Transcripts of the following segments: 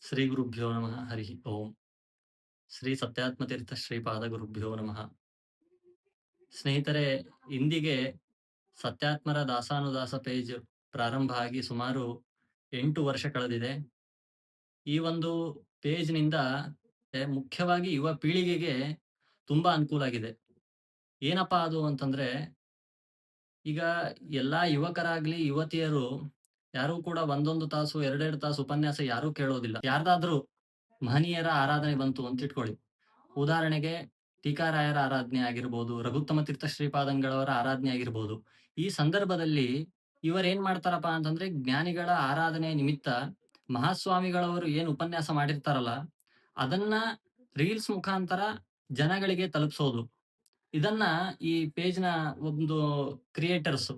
ಶ್ರೀ ಗುರುಭ್ಯೋ ನಮಃ ಹರಿ ಓಂ. ಶ್ರೀ ಸತ್ಯಾತ್ಮತೀರ್ಥ ಶ್ರೀಪಾದ ಗುರುಭ್ಯೋ ನಮಃ. ಸ್ನೇಹಿತರೆ, ಇಂದಿಗೆ ಸತ್ಯಾತ್ಮರ ದಾಸಾನುದಾಸ ಪೇಜ್ ಪ್ರಾರಂಭ ಆಗಿ ಸುಮಾರು 8 ವರ್ಷ ಕಳೆದಿದೆ. ಈ ಒಂದು ಪೇಜ್ನಿಂದ ಮುಖ್ಯವಾಗಿ ಯುವ ಪೀಳಿಗೆಗೆ ತುಂಬಾ ಅನುಕೂಲ ಆಗಿದೆ. ಏನಪ್ಪಾ ಅದು ಅಂತಂದ್ರೆ, ಈಗ ಎಲ್ಲಾ ಯುವಕರಾಗ್ಲಿ ಯುವತಿಯರು ಯಾರೂ ಕೂಡ ಒಂದೊಂದು ತಾಸು ಎರಡೆರಡು ತಾಸು ಉಪನ್ಯಾಸ ಯಾರೂ ಕೇಳೋದಿಲ್ಲ. ಯಾರ್ದಾದ್ರೂ ಮಹನೀಯರ ಆರಾಧನೆ ಬಂತು ಅಂತ ಇಟ್ಕೊಳ್ಳಿ. ಉದಾಹರಣೆಗೆ ಟೀಕಾರಾಯರ ಆರಾಧನೆ ಆಗಿರ್ಬೋದು, ರಘುತ್ತಮ ತೀರ್ಥ ಶ್ರೀಪಾದಂಗಳವರ ಆರಾಧನೆ ಆಗಿರ್ಬೋದು. ಈ ಸಂದರ್ಭದಲ್ಲಿ ಇವರೇನ್ ಮಾಡ್ತಾರಪ್ಪ ಅಂತಂದ್ರೆ, ಜ್ಞಾನಿಗಳ ಆರಾಧನೆ ನಿಮಿತ್ತ ಮಹಾಸ್ವಾಮಿಗಳವರು ಏನು ಉಪನ್ಯಾಸ ಮಾಡಿರ್ತಾರಲ್ಲ, ಅದನ್ನ ರೀಲ್ಸ್ ಮುಖಾಂತರ ಜನಗಳಿಗೆ ತಲುಪಿಸೋದು. ಇದನ್ನ ಈ ಪೇಜ್‌ನ ಒಂದು ಕ್ರಿಯೇಟರ್ಸ್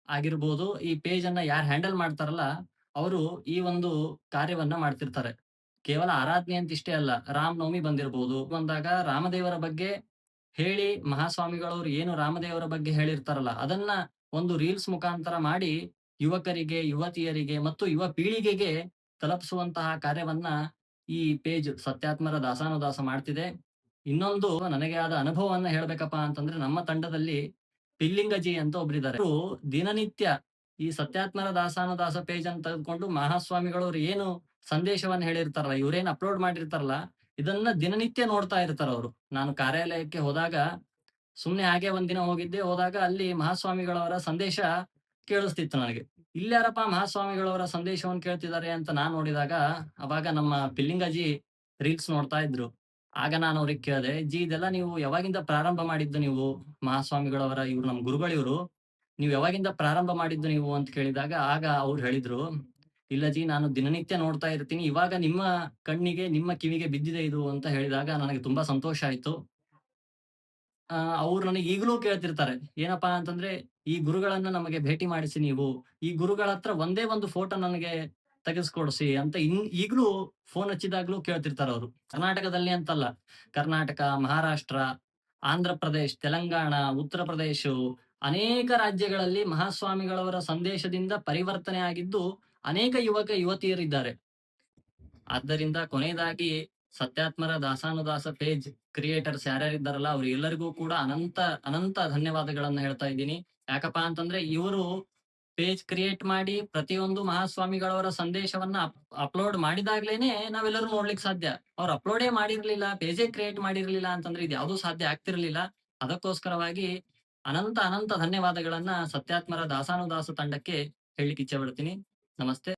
ಆಗಿರ್ಬೋದು, ಈ ಪೇಜ್ ಅನ್ನ ಯಾರು ಹ್ಯಾಂಡಲ್ ಮಾಡ್ತಾರಲ್ಲ, ಅವರು ಈ ಒಂದು ಕಾರ್ಯವನ್ನ ಮಾಡ್ತಿರ್ತಾರೆ. ಕೇವಲ ಆರಾಧನೆ ಅಂತ ಇಷ್ಟೇ ಅಲ್ಲ, ರಾಮನವಮಿ ಬಂದಿರ್ಬೋದು. ಬಂದಾಗ ರಾಮದೇವರ ಬಗ್ಗೆ ಹೇಳಿ ಮಹಾಸ್ವಾಮಿಗಳವರು ಏನು ರಾಮದೇವರ ಬಗ್ಗೆ ಹೇಳಿರ್ತಾರಲ್ಲ, ಅದನ್ನ ಒಂದು ರೀಲ್ಸ್ ಮುಖಾಂತರ ಮಾಡಿ ಯುವಕರಿಗೆ, ಯುವತಿಯರಿಗೆ ಮತ್ತು ಯುವ ಪೀಳಿಗೆಗೆ ತಲುಪಿಸುವಂತಹ ಕಾರ್ಯವನ್ನ ಈ ಪೇಜ್ ಸತ್ಯಾತ್ಮರ ದಾಸಾನುದಾಸ ಮಾಡ್ತಿದೆ. ಇನ್ನೊಂದು ನನಗೆ ಆದ ಅನುಭವವನ್ನ ಹೇಳ್ಬೇಕಪ್ಪಾ ಅಂತಂದ್ರೆ, ನಮ್ಮ ತಂಡದಲ್ಲಿ ಪಿಲ್ಲಿಂಗಜಿ ಅಂತ ಒಬ್ರಿದ್ದಾರೆ. ಅವ್ರು ದಿನನಿತ್ಯ ಈ ಸತ್ಯಾತ್ಮರ ದಾಸಾನುದಾಸ ಪೇಜ್ ಅನ್ನು ತೆಗೆದುಕೊಂಡು ಮಹಾಸ್ವಾಮಿಗಳವರು ಏನು ಸಂದೇಶವನ್ನ ಹೇಳಿರ್ತಾರಲ್ಲ, ಇವ್ರೇನ್ ಅಪ್ಲೋಡ್ ಮಾಡಿರ್ತಾರಲ್ಲ, ಇದನ್ನ ದಿನನಿತ್ಯ ನೋಡ್ತಾ ಇರ್ತಾರವ್ರು. ನಾನು ಕಾರ್ಯಾಲಯಕ್ಕೆ ಹೋದಾಗ ಸುಮ್ನೆ ಹಾಗೆ ಒಂದಿನ ಹೋದಾಗ ಅಲ್ಲಿ ಮಹಾಸ್ವಾಮಿಗಳವರ ಸಂದೇಶ ಕೇಳಿಸ್ತಿತ್ತು ನನಗೆ. ಇಲ್ಯಾರಪ್ಪ ಮಹಾಸ್ವಾಮಿಗಳವರ ಸಂದೇಶವನ್ನು ಕೇಳ್ತಿದ್ದಾರೆ ಅಂತ ನಾನ್ ನೋಡಿದಾಗ, ಅವಾಗ ನಮ್ಮ ಪಿಲ್ಲಿಂಗಜಿ ರೀಲ್ಸ್ ನೋಡ್ತಾ ಇದ್ರು. ಆಗ ನಾನು ಅವ್ರಿಗೆ ಕೇಳ್ದೆ, "ಜಿ, ಇದೆಲ್ಲ ನೀವು ಯಾವಾಗಿಂದ ಪ್ರಾರಂಭ ಮಾಡಿದ್ದು ನೀವು? ಮಹಾಸ್ವಾಮಿಗಳವರ ಇವ್ರು ನಮ್ ಗುರುಗಳಿವ್ರು. ನೀವು ಯಾವಾಗಿಂದ ಪ್ರಾರಂಭ ಮಾಡಿದ್ದು ನೀವು?" ಅಂತ ಕೇಳಿದಾಗ, ಆಗ ಅವ್ರು ಹೇಳಿದ್ರು, "ಇಲ್ಲ ಜಿ, ನಾನು ದಿನನಿತ್ಯ ನೋಡ್ತಾ ಇರ್ತೀನಿ. ಇವಾಗ ನಿಮ್ಮ ಕಣ್ಣಿಗೆ, ನಿಮ್ಮ ಕಿವಿಗೆ ಬಿದ್ದಿದೆ ಇದು" ಅಂತ ಹೇಳಿದಾಗ ನನಗೆ ತುಂಬಾ ಸಂತೋಷ ಆಯ್ತು. ಅವ್ರು ನನಗೆ ಈಗಲೂ ಕೇಳ್ತಿರ್ತಾರೆ. ಏನಪ್ಪಾ ಅಂತಂದ್ರೆ, "ಈ ಗುರುಗಳನ್ನ ನಮಗೆ ಭೇಟಿ ಮಾಡಿಸಿ ನೀವು. ಈ ಗುರುಗಳ ಹತ್ರ ಒಂದೇ ಒಂದು ಫೋಟೋ ನನಗೆ ತೆಗೆಸ್ಕೊಡ್ಸಿ" ಅಂತ ಈಗಲೂ ಫೋನ್ ಹಚ್ಚಿದಾಗ್ಲೂ ಕೇಳ್ತಿರ್ತಾರವ್ರು. ಕರ್ನಾಟಕದಲ್ಲಿ ಅಂತಲ್ಲ, ಕರ್ನಾಟಕ, ಮಹಾರಾಷ್ಟ್ರ, ಆಂಧ್ರ ಪ್ರದೇಶ್, ತೆಲಂಗಾಣ, ಉತ್ತರ ಪ್ರದೇಶು, ಅನೇಕ ರಾಜ್ಯಗಳಲ್ಲಿ ಮಹಾಸ್ವಾಮಿಗಳವರ ಸಂದೇಶದಿಂದ ಪರಿವರ್ತನೆ ಆಗಿದ್ದು ಅನೇಕ ಯುವಕ ಯುವತಿಯರಿದ್ದಾರೆ. ಆದ್ದರಿಂದ ಕೊನೆಯದಾಗಿ ಸತ್ಯಾತ್ಮರ ದಾಸಾನುದಾಸ ಪೇಜ್ ಕ್ರಿಯೇಟರ್ಸ್ ಯಾರ್ಯಾರಿದ್ದಾರಲ್ಲ, ಅವ್ರೆಲ್ಲರಿಗೂ ಕೂಡ ಅನಂತ ಅನಂತ ಧನ್ಯವಾದಗಳನ್ನ ಹೇಳ್ತಾ ಇದ್ದೀನಿ. ಯಾಕಪ್ಪಾ ಅಂತಂದ್ರೆ, ಇವರು ಪೇಜ್ ಕ್ರಿಯೇಟ್ ಮಾಡಿ ಪ್ರತಿಯೊಂದು ಮಹಾಸ್ವಾಮಿಗಳವರ ಸಂದೇಶವನ್ನ ಅಪ್ಲೋಡ್ ಮಾಡಿದಾಗ್ಲೇನೆ ನಾವೆಲ್ಲರೂ ನೋಡ್ಲಿಕ್ಕೆ ಸಾಧ್ಯ. ಅವ್ರು ಅಪ್ಲೋಡೇ ಮಾಡಿರ್ಲಿಲ್ಲ, ಪೇಜೇ ಕ್ರಿಯೇಟ್ ಮಾಡಿರ್ಲಿಲ್ಲ ಅಂತಂದ್ರೆ ಇದ್ಯಾವುದೂ ಸಾಧ್ಯ ಆಗ್ತಿರ್ಲಿಲ್ಲ. ಅದಕ್ಕೋಸ್ಕರವಾಗಿ ಅನಂತ ಅನಂತ ಧನ್ಯವಾದಗಳನ್ನ ಸತ್ಯಾತ್ಮರ ದಾಸಾನುದಾಸ ತಂಡಕ್ಕೆ ಹೇಳ್ಲಿಕ್ಕೆ ಇಚ್ಛೆ ಪಡ್ತೀನಿ. ನಮಸ್ತೆ.